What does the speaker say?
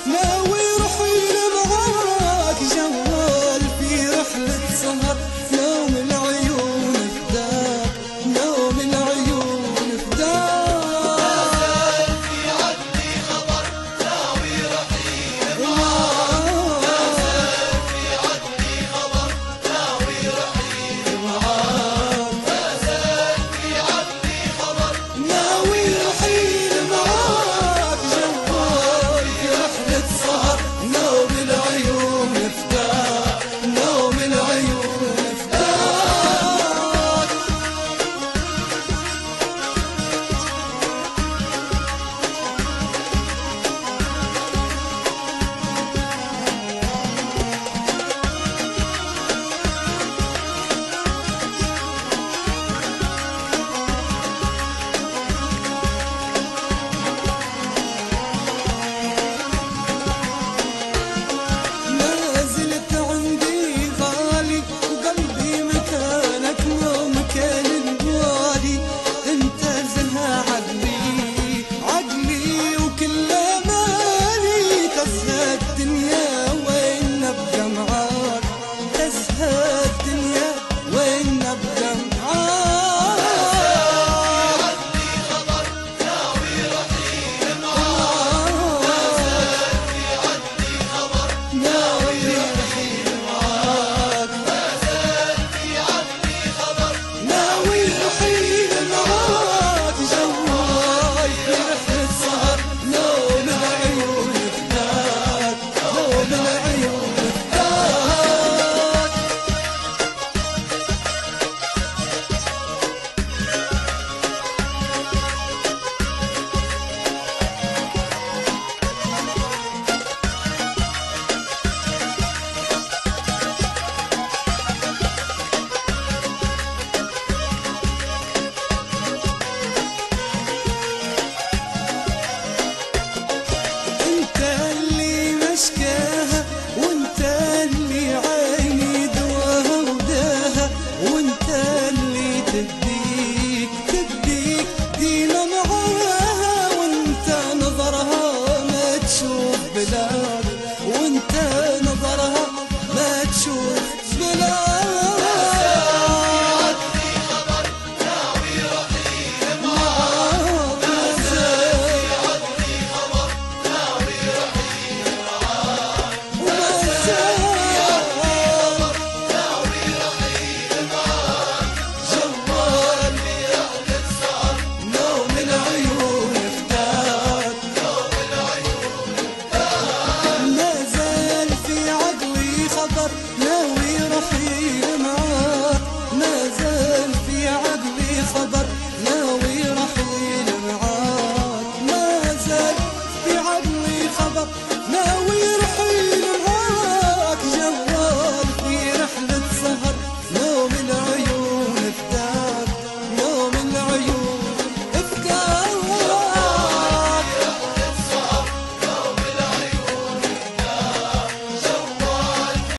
ناوي رحيل معاك جوال في رحلة سهر، نوم العيون فداك، نوم العيون فداك. نازل في عقلي خبر ناوي رحيل معاك، نازل في عقلي خبر ناوي رحيل معاك، نازل في عقلي خبر ناوي رحيل معاك جوال في رحلة سهر، نوم العيون فداك، نوم العيون فداك. ما زلت عندي غالي وقلبي مكانك مو مكان الوالي، انت زها عقلي عقلي وكل مالي، تزهى الدنيا وين نبقى معاك، تزهى الدنيا وين نبقى معاك. عقلي خبر ناوي رحيل معاك، نازل في عقلي خبر ناوي رحيل معاك، نازل في عقلي خبر ناوي رحيل معاك جواي في رحلة سهر، نوم العيون فداك، نوم العيون فداك. انت اللي مشكاها، وانت اللي عيني دواها وداها، وانت اللي تبديك تبديك دينا معاها، وانت نظرها ما تشوف بلاد، وانت نظرها ما تشوف بلاد. عقلي خبر ناوي رحيل معاك نازل عقلي خبر ناوي رحيل وما زال ناوي رحيل معاك، جوال في رحلة سهر نوم العيون فداك، نوم العيون ما زال في عقلي خبر ناوي